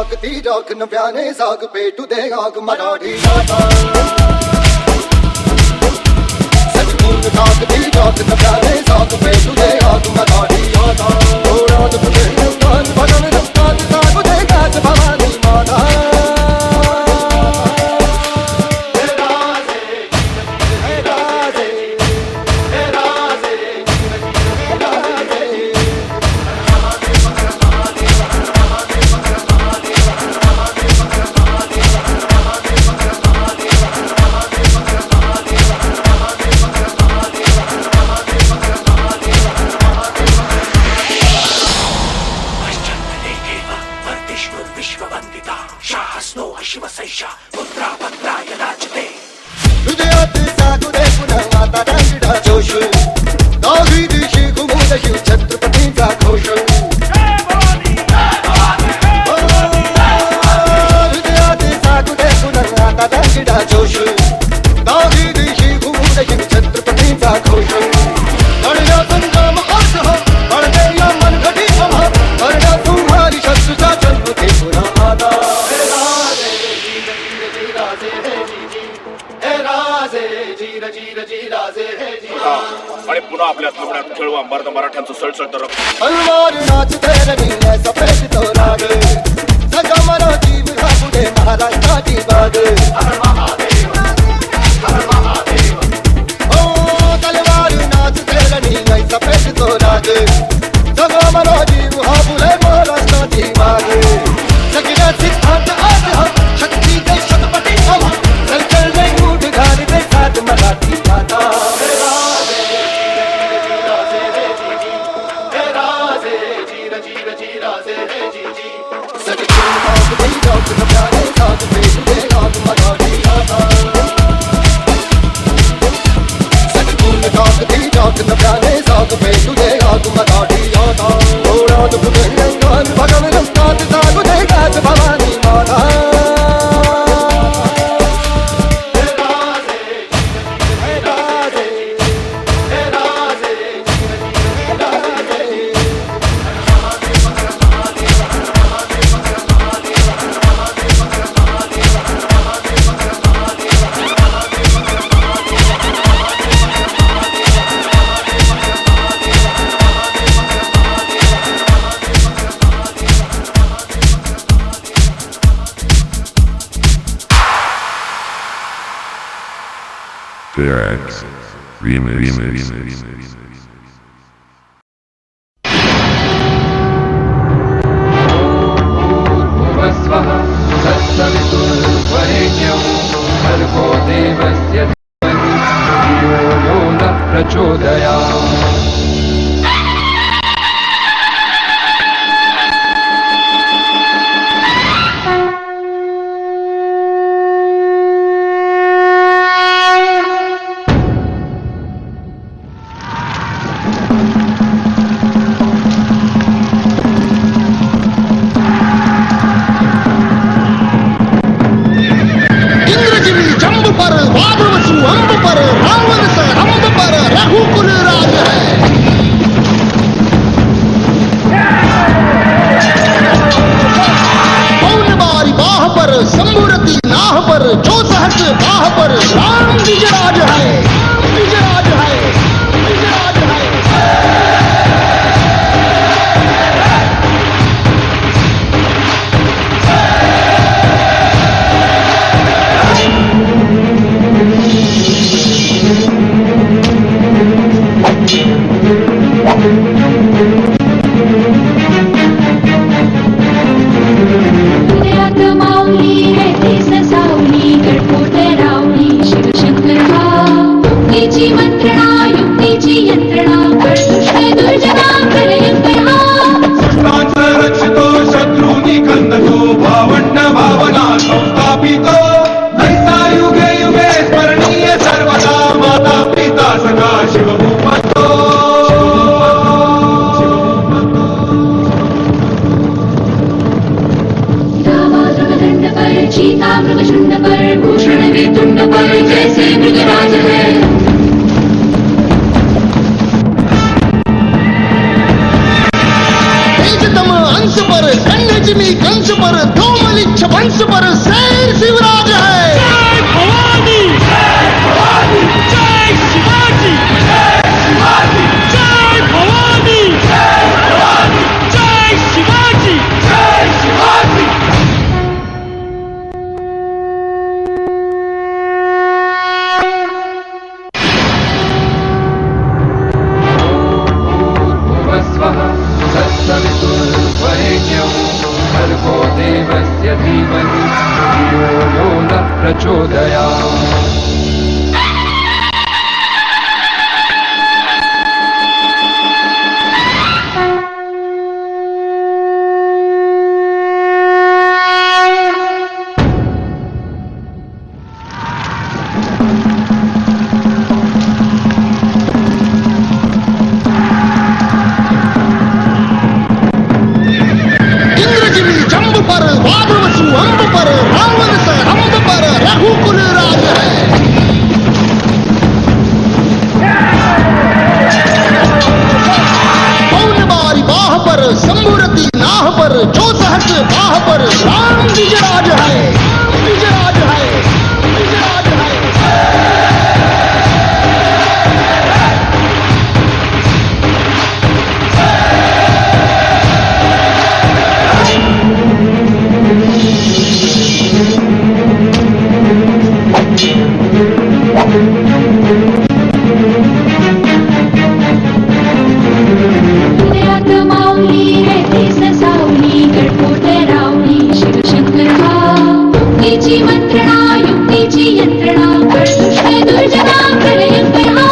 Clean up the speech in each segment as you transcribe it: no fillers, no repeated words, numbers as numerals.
टाकती राख नव्याने साग पेटू दे आग मराठी आता सजून टाकती राख नव्याने साग पेटू दे आग मराठी आता ओढात तुझे रंगात भगन रंगात सागू दे गात भवानी माता आणि पुन्हा आपल्या थांबण्यात खेळवा मर्द मराठ्यांचं सळसळ अलवार नाचते रंगीला सफेद तो राग सगा मरा जीव पुढे महाराष्ट्राची बाग ओ तलवार नाचते रंगीला सफेद तो राग सगा मरा जीव पुढे महाराष्ट्राची बाग सगळ्या सिद्धांत आज हम शक्ती के शतपती हम चल रे उठ घाल रे साथ मराठी माता भवानी माता Firax Remix. शंभुरती नाह पर जो सहज बाह पर राम विजराज है, विजराज है, विजराज अंश पर जिमी कंस पर धूमलिच्छ वंश पर शेर शिवराज है। जय भवानी जय भवानी जय शिवाजी जय शिवाजी जय भवानी जय भवानी जय शिवाजी जय शिवाजी। स्वः तत्सवितुर्वरेण्यं भर्गो देवस्य धीमहि धियो यो नः प्रचोदयात्। जंब पर वादवसु अंब पर रावण स रंब पर रघुकुल राज है। पौन बारी बाह पर शंभुरति नाह पर जो सहस बाह पर राम विजराज है। विजराज है विजराज है। हृदयात माऊली रेती ससावली गडकोट रावली शिवशंकर हा युक्तीची मंत्रणा युक्तीची यंत्रणा कळदुष्ट दुर्जना प्रलयंकर हा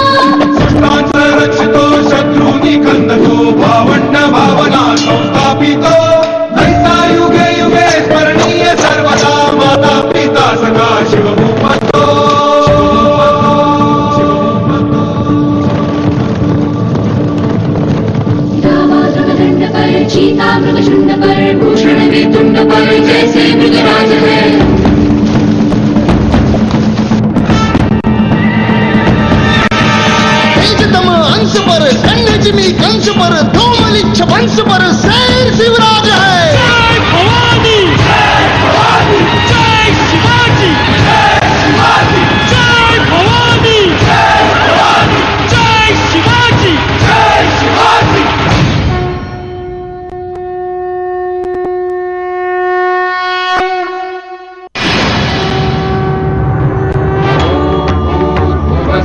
रक्षितो शत्रूनी खंदतो भावंड भावना संस्थापितो ऐसा युगे युगे स्मरणीय सर्वदा माता पिता सखा शिवभूपतो। मृगदंड पर चीता मृगशुंड पर भूषण में तुंड पर जैसे मृगराज है। तेजतम अंश पर कन्या जिमी कंस पर धूमलिच्छ वंश पर शेर शिवराज है। जय भवानी जय भवानी जय शिवाजी जय शिवाजी जय भवानी जय भवानी जय शिवाजी जय शिवाजी।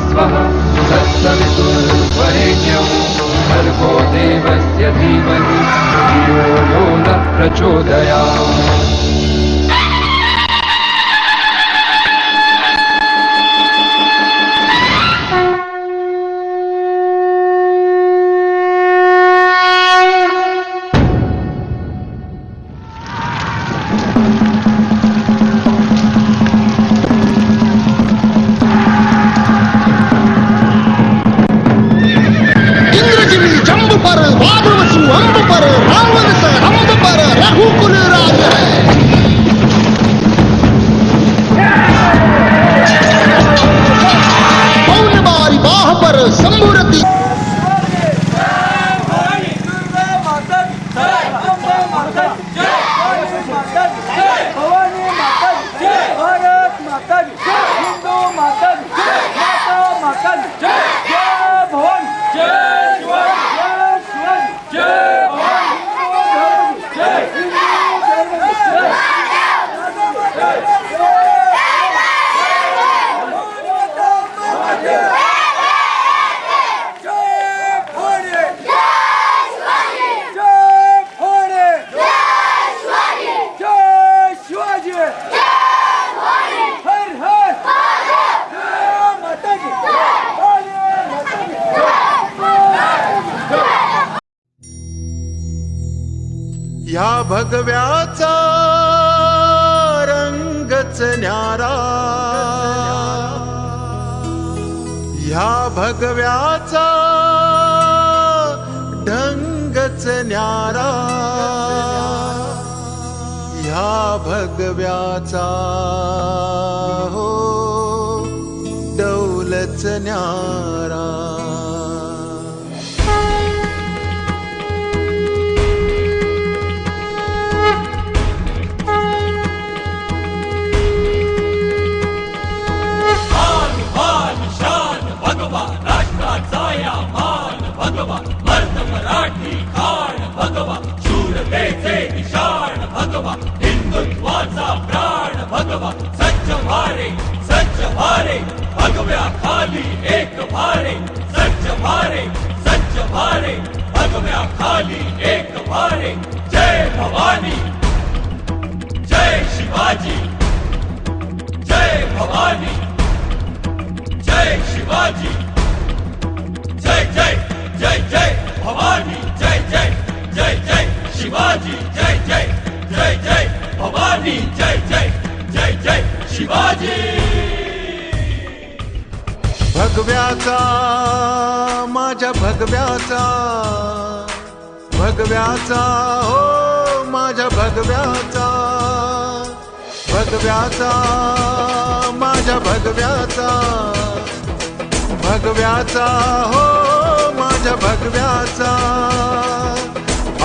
स्वः तत्सवितुर्वरेण्यं भर्गो देवस्य धीमहि धियो यो नः प्रचोदयात्। इंद्रजिमी जंब पर वादवसु अंब पर रावण स रंब पर रघुकुल राज है। पौन बारी बाह पर शंभुरति ह्या भगव्याचा रंगच न्यारा, ह्या भगव्याचा ढंगच न्यारा, ह्या भगव्याचा हो डौलच न्यारा. भगवा हिंदुत्वाचा प्राण भगवा सज्ज भारे भगव्या खाली एक भारे सज्ज भारे भगव्या खाली एक भारे जय भवानी जय शिवाजी जय भवानी जय शिवाजी जय जय जय जय भवानी जय जय जय जय शिवाजी जय जय जय जय भवानी जय जय जय जय शिवाजी भगव्याचा माझ्या भगव्याचा हो माझ्या भगव्याचा माझ्या भगव्याचा हो माझ्या भगव्याचा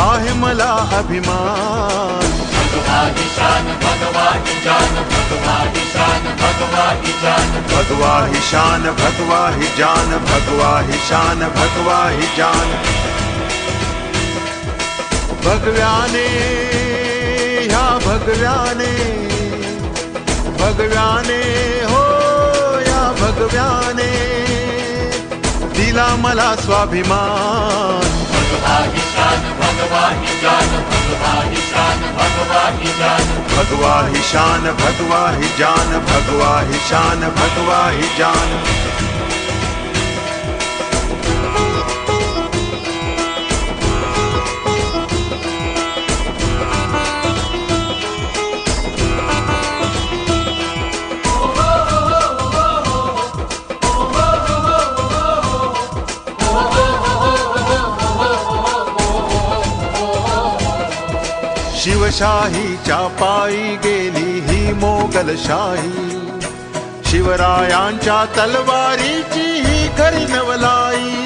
आहे मला अभिमान भगवाही शान भगवाही जान भगवाही शान भगवाही जान भगवाही शान भगवाही जान भगवाही शान भगवाही जान भगव्याने ह्या भगव्याने हो या भगव्याने दिला मला स्वाभिमान भगवाही शान भगवाही जान भगवाही शान भगवाही जान भगवाही शान भगवाही जान भगवाही शान भगवाही जान शिवशाहीच्या पायी गेली ही मोगलशाही शिवरायांच्या तलवारीची ही खरी नवलाई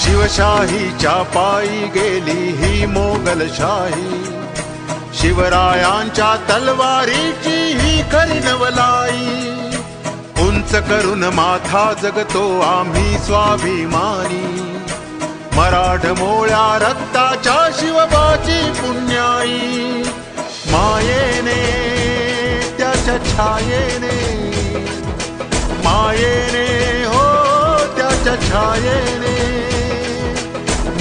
शिवशाहीच्या पायी गेली ही मोगलशाही शिवरायांच्या तलवारीची ही खरी नवलाई उंच करून माथा जगतो आम्ही स्वाभिमानी मराठमोळ्या रक्ताच्या शिवबाची पुण्याई मायेने त्याच्या छायेने हो त्याच्या छायेने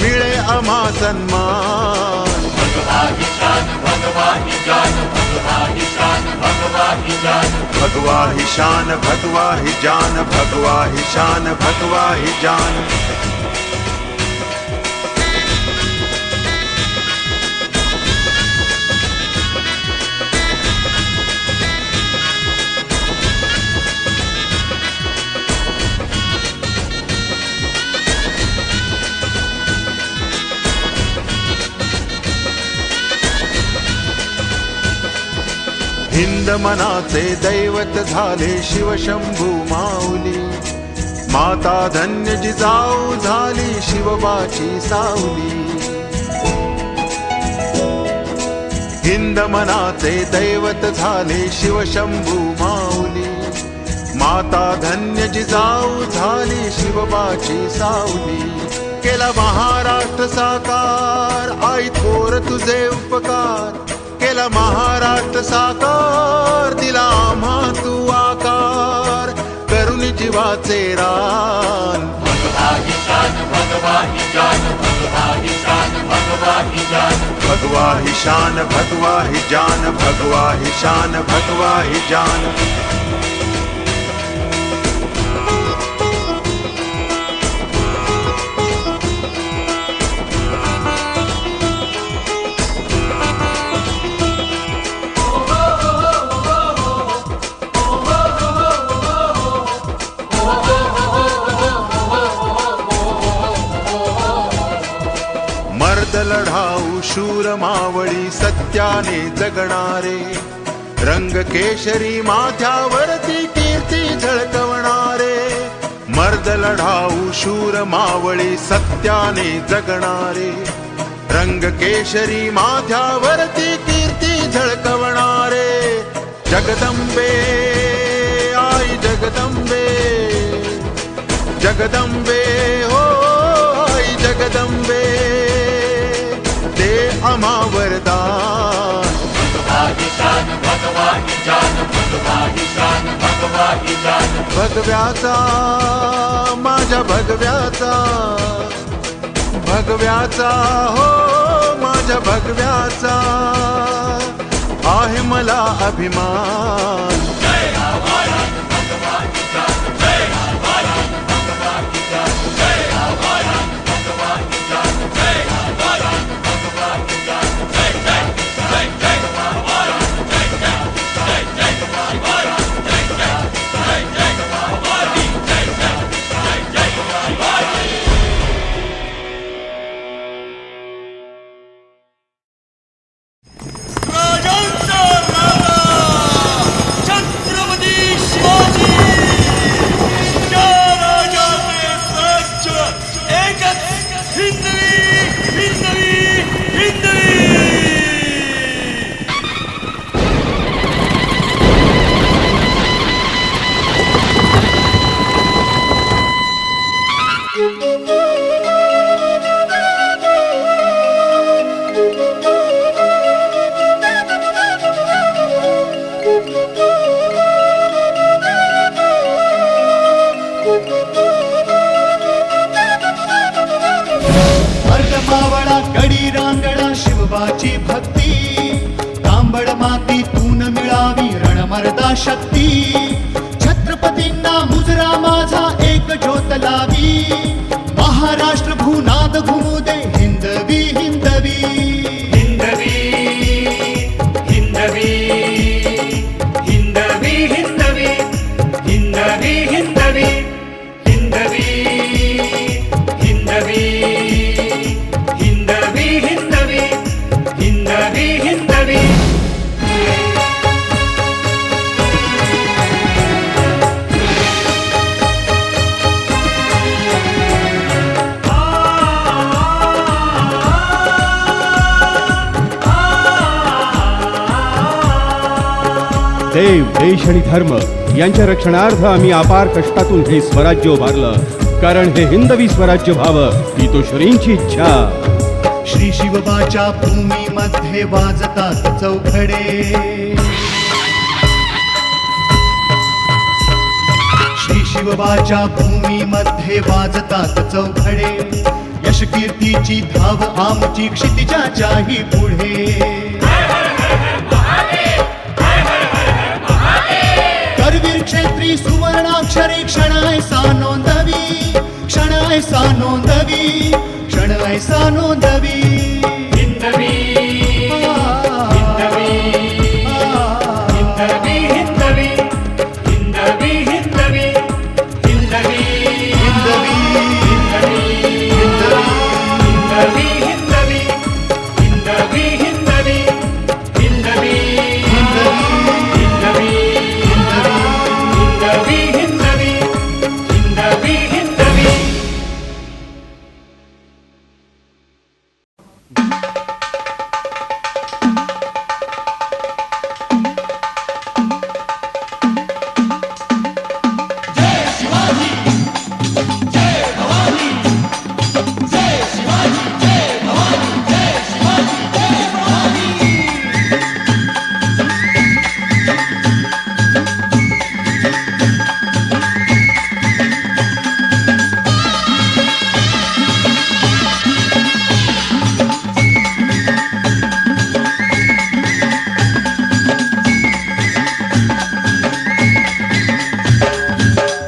मिळे आम्हा सन्मान भगवाही शान भगवाही जान भगवाही शान भगवाही जान भगवाही शान भगवाही जान भगवाही शान भगवाही जान हिंद मनाचे दैवत झाले शिवशंभू माऊली माता धन्य जिजाऊ झाली शिवबाची सावली हिंद मनाचे दैवत झाले शिवशंभू माऊली माता धन्य जिजाऊ झाली शिवबाची सावली केला महाराष्ट्र साकार आई थोर तुझे उपकार केला महाराष्ट्र साकार दिला आम्हा तू आकार करून जीवाचे रान भगवाही शान भगवाही जान भगवाही शान भगवाही जान भगवाही शान भगवाही जान भगवाही शान भगवाही जान मर्द लढाऊ शूर मावळी सत्याने जगणारे रंग केशरी माथ्यावरती कीर्ती झळकवणारे मर्द लढाऊ शूर मावळी सत्याने जगणारे रंग केशरी माथ्यावरती कीर्ती झळकवणारे जगदंबे आई जगदंबे जगदंबे हो आई जगदंबे दे आम्हा वरदान ईशान भगवा ईशान भगवा ईशान भगवा ईशान भगव्याचा माझ्या भगव्याचा भगव्याचा हो माझ्या भगव्याचा आहे मला अभिमान जय आवारान भगवा ईशान जय आवारान भगवा ईशान जय आवारान भगवा ईशान जय आवारान भगवा ईशान जय जय जय जय आवारान जय जय जय जय आवारान जय जय जय जय आवारान जय जय जय जय आवारान राजांचा राजा छत्रपती शिवाजी त्या राजाचे स्वराज्य एकच हिंदवी हिंदवी हिंदवी मावळा गडी रांगडा शिवबाची भक्ती तांबड मातीतून मिळावी रणमर्दा शक्ती छत्रपतींना मुजरा माझा एक ज्योत लावी महाराष्ट्र भूनाद घुमू दे हिंदवी हिंदवी हिंदवी हिंदवी हिंदवी हिंदवी हिंदवी हिंदवी हिंदवी हिंदवी हिंदवी हिंदवी हिंदवी हिंदवी देव देश आणि धर्म यांच्या रक्षणार्थ आम्ही अपार कष्टातून हे स्वराज्य उभारलं कारण हे हिंदवी स्वराज्य व्हावं ही तो श्रींची इच्छा श्री शिवबाच्या भूमीमध्ये वाजतात चौघडे श्री शिवबाच्या भूमीमध्ये वाजतात चौघडे यश कीर्तीची धाव आमची क्षितिजाच्याही पुढे करवीर क्षेत्री सुवर्णाक्षरी क्षणाय सा नोंदवी क्षणाय सा नोंदवी क्षणाय सा नोंदवी हिंदवी हिंदवी हिंदवी हिंदवी हिंदवी हिंदवी हिंदवी हिंदवी हिंदवी हिंदवी हिंदवी हिंदवी हिंदवी हिंदवी हिंदवी हिंदवी हिंदवी हिंदवी हिंदवी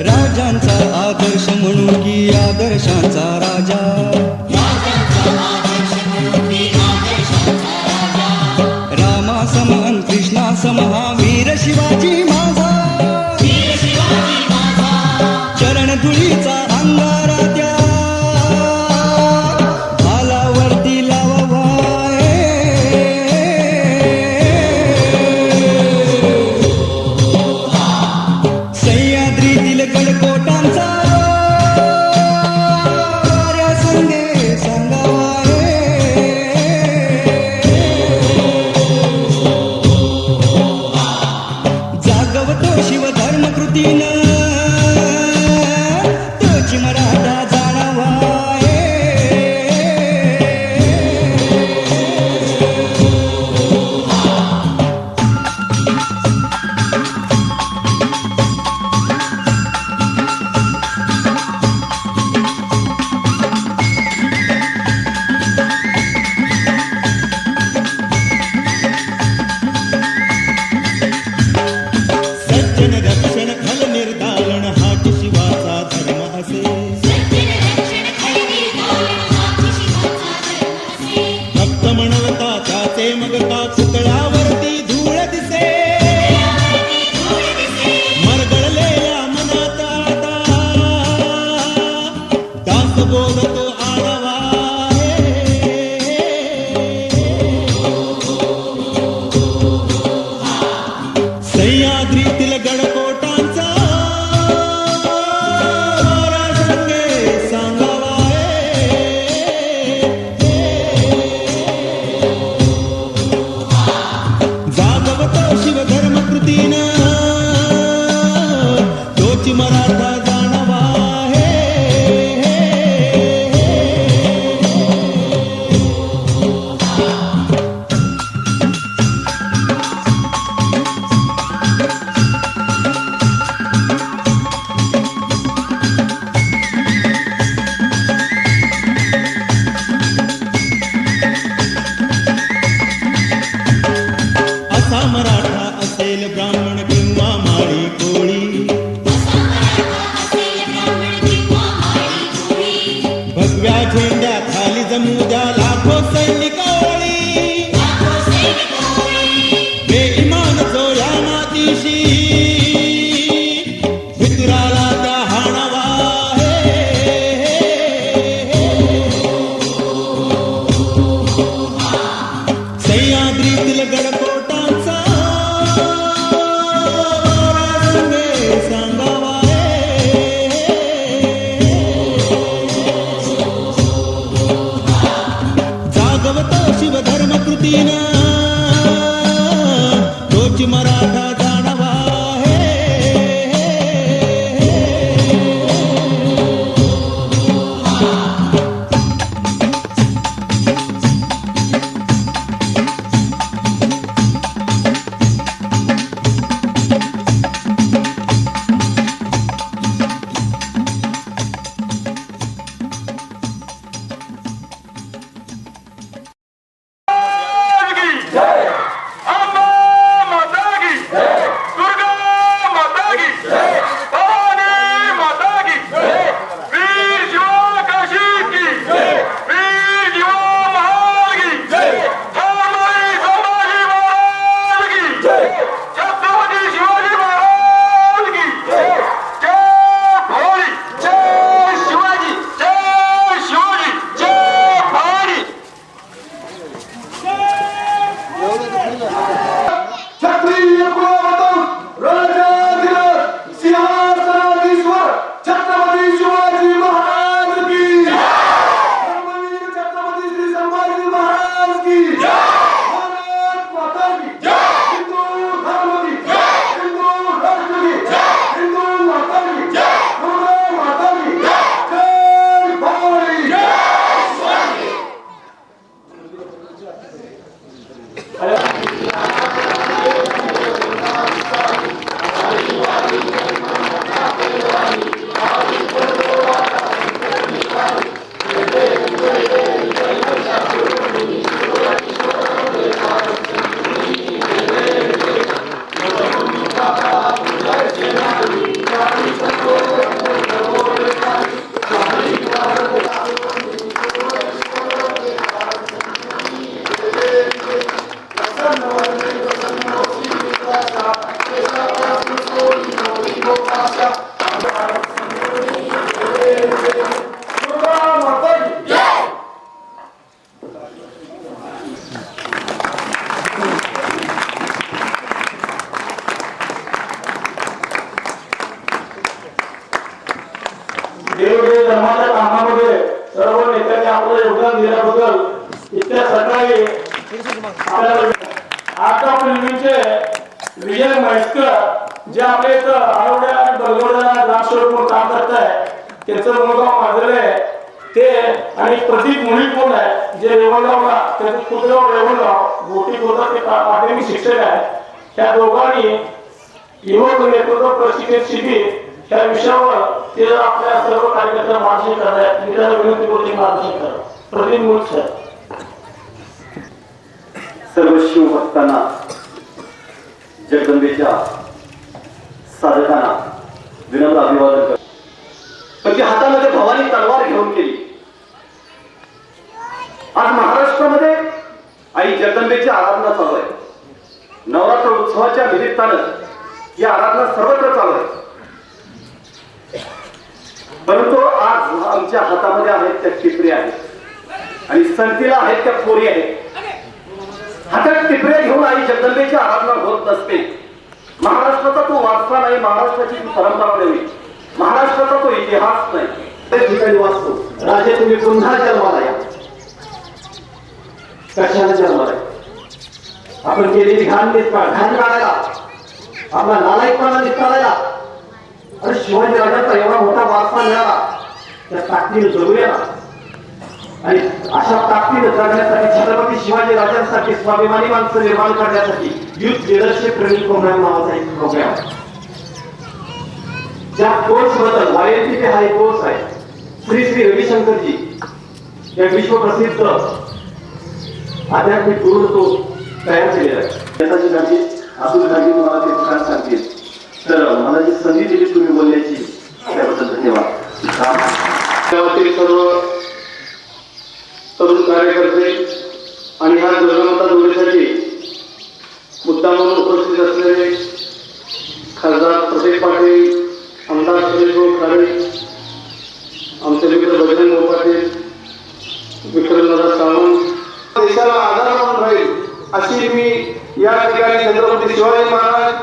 राजांचा आदर्श म्हणून की आदर्शांचा राजा रामा सम अन कृष्णा सम हा वीर शिवाजी माझा चरण धुळीचा अंगारा त्या भालावरती लावाय सह्याद्रीतील गडकोटांचा संगे सांगावाय जागवतो शिवधर्म कृतीनं तोची मरा मराठा जाणवा हे असा मराठा असेल ब्राह्मण किंवा माळी कोळी भगव्या झेंड्या खाली जमू द्या लाखो सैनिक ओळी बेईमान जो या मातीशी भितुराला त्या हाणवा सह्याद्रीतील गडकोटांचा रंगे सांगावा जागवत शिवधर्म कृतीनं तोच मराठा जाणवा वेगवेगळ्या धर्माच्या कामामध्ये सर्व नेत्यांनी आपलं योगदान दिल्याबद्दल इतक्या सकाळी आता पूर्वीचे विजय म्हैसकर जे आपल्या इथं आरवड्या आणि बलगवड्याला ग्रामसेवक म्हणून काम करत आहे त्यांचं मुलगाव माझले ते आणि प्रदीप मुळी कोण आहे जे रेवणगावला त्यांचं कुलगाव रेवणगाव गोटी बोलतात ते माध्यमिक शिक्षक आहे. त्या दोघांनी युवक नेतृत्व प्रशिक्षण शिबिर या विषयावर ते आपल्या सर्व कार्यकर्त्यांना मार्गदर्शन करत आहेत. मी त्यांना विनंती करतो मार्गदर्शन करा. प्रदीप मुळी सर. सर्व शिवभक्तांना जगदंबेच्या साधकांना विनम्र अभिवादन करतो. पण ती हातामध्ये भवानी तलवार घेऊन केली. आज महाराष्ट्रामध्ये आई जगदंबेची आराधना चालू आहे. नवरात्र उत्सवाच्या निमित्तानं ही आराधना सर्वत्र चालू आहे. परंतु आज आमच्या हातामध्ये आहेत त्या टिपऱ्या आहेत आणि संतीला आहेत त्या पोरी आहेत. हातात टिपऱ्या घेऊन आई जगदंबेची आराधना होत नसते. महाराष्ट्राचा तो वारसा नाही, महाराष्ट्राची ती परंपरा नाही, महाराष्ट्राचा तो इतिहास नाही. त्या ठिकाणी वाचतो राजे तुम्ही पुन्हा जन्माला या. कशाला जन्माला? आपण केलेली घाण काढायला, आपला नालायकपणा निकालायला, आणि शिवाजी राजाचा एवढा मोठा वारसा मिळाला, त्या ताकदीने जगूया ना. आणि अशा ताकदीने जगण्यासाठी छत्रपती शिवाजी राजांसाठी स्वाभिमानी माणसं निर्माण करण्यासाठी युथ लिडरशिप ट्रेनिंग प्रोग्राम नावाचा एक प्रोग्राम, ज्या कोर्स बद्दल YLTP हा एक कोर्स आहे. श्री श्री रविशंकरजी या विश्वप्रसिद्ध आध्यात्मिक गुरु तो तयार केलेला आहे. त्याची गाठी अब्दुल गाठी तुम्हाला ते ठिकाण सांगतील. तर मला जी संधी दिली तुम्ही बोलण्याची त्याबद्दल धन्यवाद. गावातील सर्व तरुण कार्यकर्ते आणि ह्या जनमता जोडीसाठी मुद्दा म्हणून उपस्थित असलेले खासदार प्रदीप पाटील, आमदार सुरेश खाडे, आमचे मित्र बजरंग पाटील, विक्रमदादा सावंत, देशाला आधार म्हणून राहील अशी मी या ठिकाणी छत्रपती शिवाजी महाराज,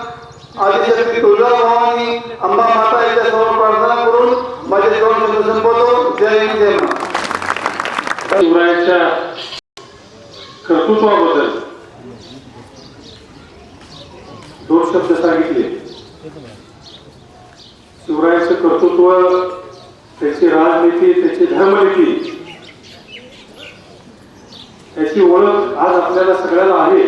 आदिशक्ती तुळजाभवानी, अंबा माता यांच्या समोर प्रार्थना करून माझे 2 शब्द संपवतो. जय हिंद, जय महाराज. शिवरायांच्या कर्तृत्वाबद्दल 2 शब्द सांगितले. शिवरायांचं कर्तृत्व, त्याची राजनीती, त्याची धर्मनीती, त्याची ओळख आज आपल्याला सगळ्याला आहे.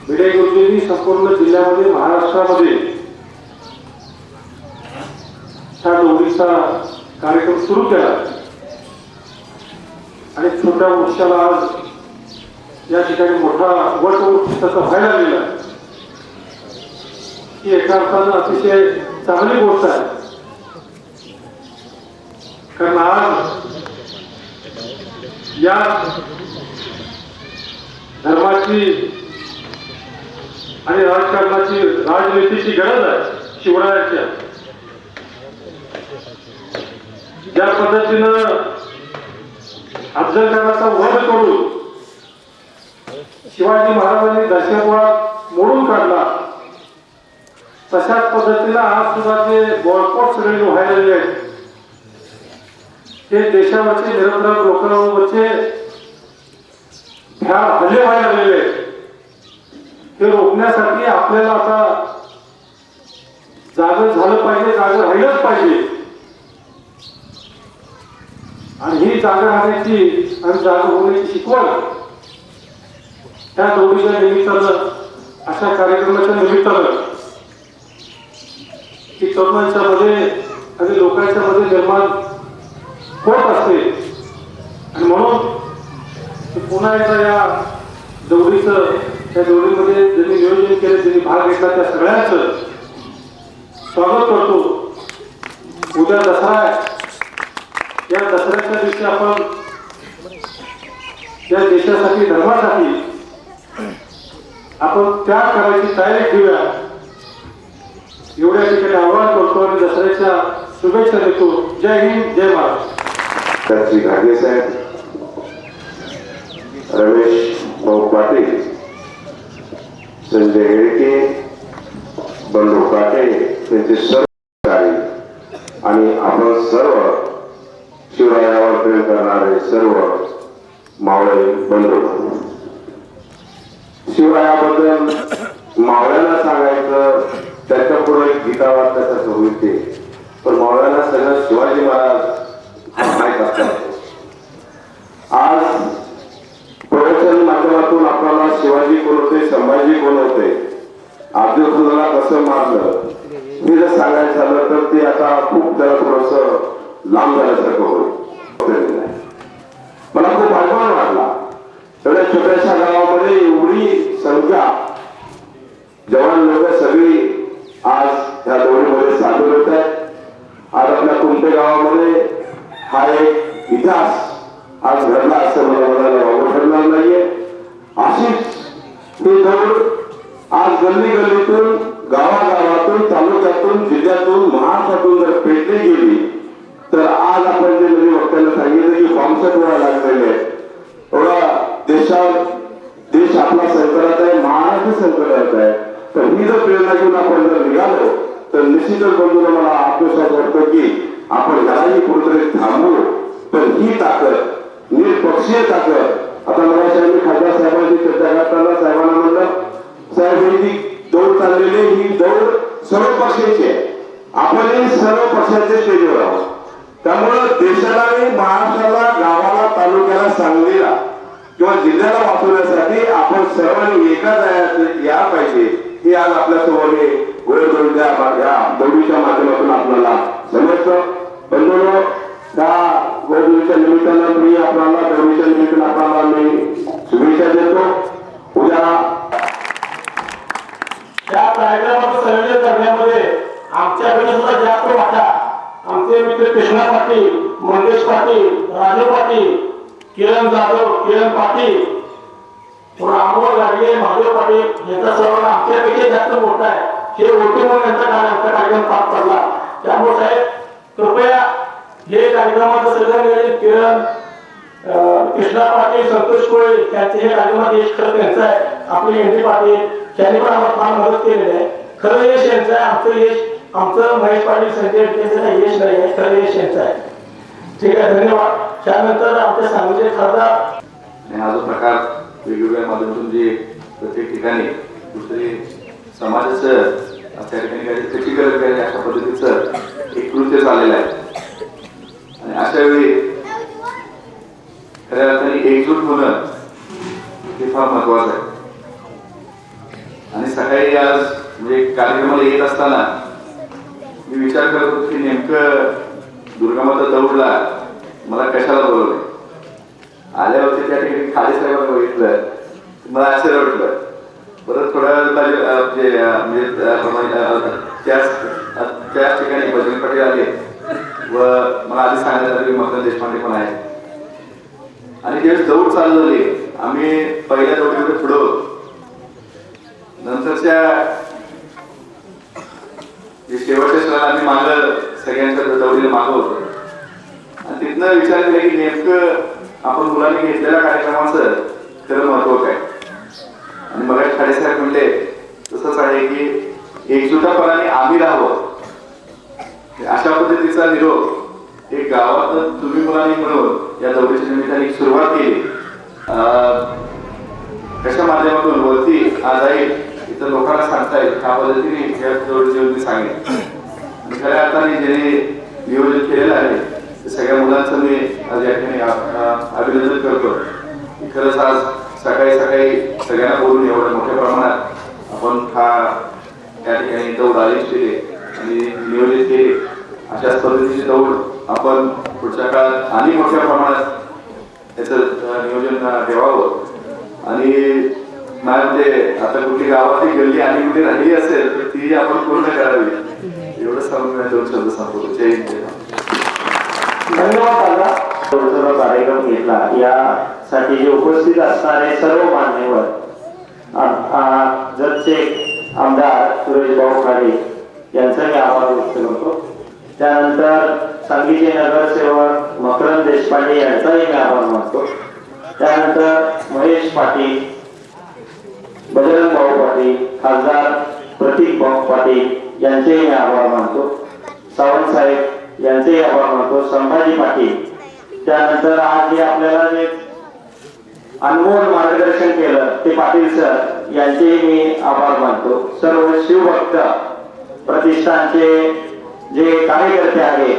भिडे गुरुजींनी संपूर्ण जिल्ह्यामध्ये, महाराष्ट्रामध्ये ह्या डोंगरीचा कार्यक्रम सुरू केला आणि छोट्या वृक्षाला आज या ठिकाणी मोठा वटवृक्ष त्याचा व्हायला लागलेला आहे. ही एका अर्थानं अतिशय चांगली गोष्ट आहे. कारण आज या धर्माची आणि राजकारणाची, राजनीतीची गरज आहे. शिवरायांच्या ज्या पद्धतीनं अफजलखानाचा वध करून शिवाजी महाराजांनी दहशतवाद मोडून काढला, तशाच पद्धतीनं आज सुद्धा ते बॉयकॉट सगळे व्हायला आहेत. हे देशावरचे निरंतर लोकांवरचे हल्ले व्हायला लागलेले आहेत. हे रोखण्यासाठी आपल्याला आता जागं झालं पाहिजे, जागं राहिलंच पाहिजे. आणि ही जागा राहण्याची आणि जागा होण्याची शिकवण त्या जोडीच्या निमित्तानं, अशा कार्यक्रमाच्या निमित्तानं की तरुणांच्या मध्ये आणि लोकांच्या मध्ये निर्माण होत असते. आणि म्हणून पुन्हा एकदा या जोडीचं, त्या जोडीमध्ये ज्यांनी नियोजन केलं, ज्यांनी भाग घेतला, त्या सगळ्यांचं स्वागत करतो. उद्या दसरा आहे. या दसऱ्याच्या दिवशी आपण या देशासाठी, धर्मासाठी आपण त्याग करायची तयारी ठेवूया, एवढ्या ठिकाणी आवाहन करतो आणि दसऱ्याच्या शुभेच्छा देतो. जय हिंद, जय महाराज. श्री घागे साहेब, रमेश भाऊ पाटील, संजय हेळके, बंडू काटे यांचे सर्व अधिकारी आणि आपण सर्व शिवरायावर प्रेम करणारे सर्व मावळे बंधू, शिवरायाबद्दल मावळ्यांना सांगायचं, त्याच्या पुढे गीता वाचण्यासारखं होईल ते, पण मावळ्यांना सगळं शिवाजी महाराज माहीत असतात. आज प्रवचन माध्यमातून आपल्याला शिवाजी कोण होते, संभाजी कोण होते, अफजल खानाला कसं मारलं हे जर सांगायचं झालं तर ते आता खूप त्याला थोडंसं लांब झाल्यासारखं होईल. मला खूप अभिमान वाटला. एवढ्या छोट्याशा गावामध्ये एवढी संख्या जवान लोक सगळी आज या दोन्हीमध्ये सामील होत आहेत. आज आपल्या कुमटे गावामध्ये हा एक इतिहास आज घडला असं मला म्हणायला वावं ठरणार नाहीये. अशीच ही दौड आज गल्ली गल्लीतून, गावागावातून, तालुक्यातून, जिल्ह्यातून, महाराष्ट्रातून जर पेटली गेली तर आज आपण जे नवीन वक्त्यांना सांगितलं की बॉम्बसेट व्हायला लागलेले आहेत. एवढा देश आपला संकटात आहे, महाराष्ट्र संकटात आहे. तर ही जर प्रेरणा घेऊन आपण जर निघालो तर निश्चितच बंधूंना मला आत्मविश्वास वाटतो की आपण यालाही कुठेतरी थांबू. तर ही ताकद, निरपक्षीय ताकद, आता मला मी खासदार साहेबांची चर्चा करताना साहेबांना म्हणलं, साहेब ही दौड चाललेली, ही दौड सर्व पक्षाचे आपण सर्व पक्षाचे स्टेजवर आहोत. त्यामुळं देशाला आणि महाराष्ट्राला, गावाला, तालुक्याला, सांगलीला किंवा जिल्ह्याला वाचवण्यासाठी आपण सर्वांनी एका या पाहिजे हे आज आपल्या समोर गौरवच्या माध्यमातून आपल्याला समजतं. बंधूंनो, त्या गौरवच्या निमित्तानं मी आपल्याला गौरवच्या निमित्तानं आपल्याला मी शुभेच्छा देतो. उद्या त्या कार्यक्रमाचं संयोजन करण्यामध्ये आमच्याकडे सुद्धा जास्त वाटा आमचे मित्र कृष्णा पाटील, मंगेश पाटील, राजू पाटील, किरण जाधव, किरण पाटील, रामोर गाडगे, महादेव पाटील यांचा सहभाग आमच्यापेक्षा जास्त मोठा आहे. हे ओटी म्हणून यांचा कार्यक्रम पार पडला. त्यामुळे साहेब कृपया हे कार्यक्रमाचं सगळं नियोजन किरण, कृष्णा पाटील, संतोष कोळे यांचे हे कार्यक्रमात यश खरं त्यांचं आहे. आपले एन डी पाटील यांनी पण आम्हाला फार मदत केलेली आहे. खरं यश यांचं आहे. आमचं यश, आमचं महेश पाटील, संजय यांचं यश नाही आहे, खरं यश यांचं आहे. ठीक आहे, धन्यवाद. त्यानंतर आमच्या सांगलीचे खासदार हा जो प्रकार वेगवेगळ्या माध्यमातून जे प्रत्येक ठिकाणी दुसरे समाजाचं त्या ठिकाणी कशी गरज आहे अशा पद्धतीचं एक कृत्य चाललेलं आहे. आणि अशा वेळी खऱ्या अर्थाने एकजूट होणं हे फार महत्वाचं आहे. आणि सकाळी आज म्हणजे कार्यक्रमाला येत असताना मी विचार करत होतो की नेमकं दुर्गामाता दौडला मला कशाला बोलवलंय. आल्यावरती त्या ठिकाणी खाली साहेबांना बघितलं, मला आश्चर्य वाटलं. परत थोड्या त्याच ठिकाणी बजरंग पाटील आले व मला आधी सांगण्यात आलं की मकरंद देशपांडे पण आहे. आणि ज्यावेळेस दौड चालू झाली, आम्ही पहिल्या दौडीकडे पुढं होतो. नंतरच्या शेवटच्या क्षणाला आम्ही मागं सगळ्यांच्या दौडीला मागं होतो. आणि तिथनं विचार केला की नेमकं आपण मुलांनी घेतलेल्या कार्यक्रमाचं खरं महत्व काय. आणि मग खाडेसाहेब म्हणले तसंच आहे की एकजुटापणाने आम्ही राहावं अशा पद्धतीचा निरोप एक गावात तुम्ही मुलांनी म्हणून या दौडीच्या निमित्ताने सुरुवात केली. कशा माध्यमातून वरती आज आहे इतर लोकांना सांगता येईल त्या पद्धतीने या दौडीची सांगेल. आणि खऱ्या अर्थाने ज्याने नियोजन केलेलं आहे ते सगळ्या मुलांचं मी आज या ठिकाणी अभिनंदन करतो. खरंच आज सकाळी सगळ्यांना बोलून एवढ्या मोठ्या प्रमाणात आपण त्या ठिकाणी दौड आयोजित केली आणि नियोजित केली. अशाच पद्धतीची दौड आपण पुढच्या काळात आणि मोठ्या प्रमाणात त्याचं नियोजन ठेवावं. आणि म्हणजे आता कुठली गावातली गल्ली आणि कुठे राहिली असेल तर ती आपण पूर्ण करावी एवढं सांगून 2 शब्द संपवतो. जय हिंद. धन्यवाद दादा. सर्व कार्यक्रम घेतला यासाठी जे उपस्थित असणारे सर्व मान्यवर, जतचे आमदार सुरेश भाऊ खाडे यांचा मी आभार व्यक्त करतो. त्यानंतर सांगलीचे नगरसेवक मकरंद देशपांडे यांचाही मी आभार मानतो. त्यानंतर महेश पाटील, बजरंग भाऊ पाटील, खासदार प्रतीक भाऊ पाटील यांचेही मी आभार मानतो. सावंत साहेब यांचेही आभार मानतो. संभाजी पाटील, त्यानंतर आज जे आपल्याला जे अनमोल मार्गदर्शन केलं ते पाटील सर यांचेही मी आभार मानतो. सर्व शिवभक्त प्रतिष्ठानचे जे कार्यकर्ते आहेत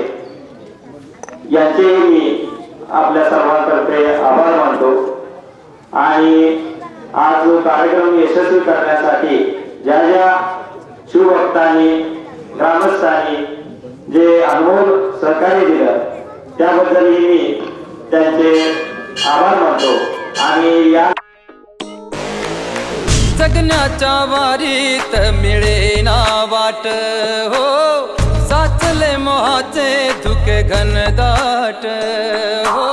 यांचेही मी आपल्या सर्वांतर्फे आभार मानतो. आणि आज जो कार्यक्रम यशस्वी करण्यासाठी ज्या ज्या शिवभक्तांनी, ग्रामस्थांनी जे अनमोल सहकार्य दिलं त्याबद्दलही मी त्यांचे आभार मानतो. आणि या जगण्याच्या वारीत मिळेना वाट हो, साचले मोहाचे धुके घनदाट हो.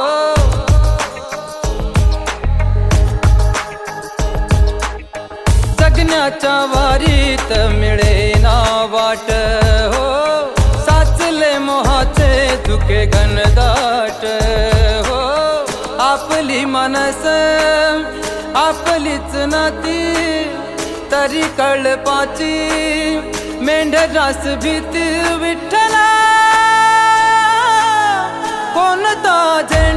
जगण्याच्या वारीत मिळेना वाट हो, साचले मोहाचे धुके घनदाट हो. आपली मनस आपलीच नाती तरी कळपाची मेंढरास भीती विठ्ठला कोणता झेंडा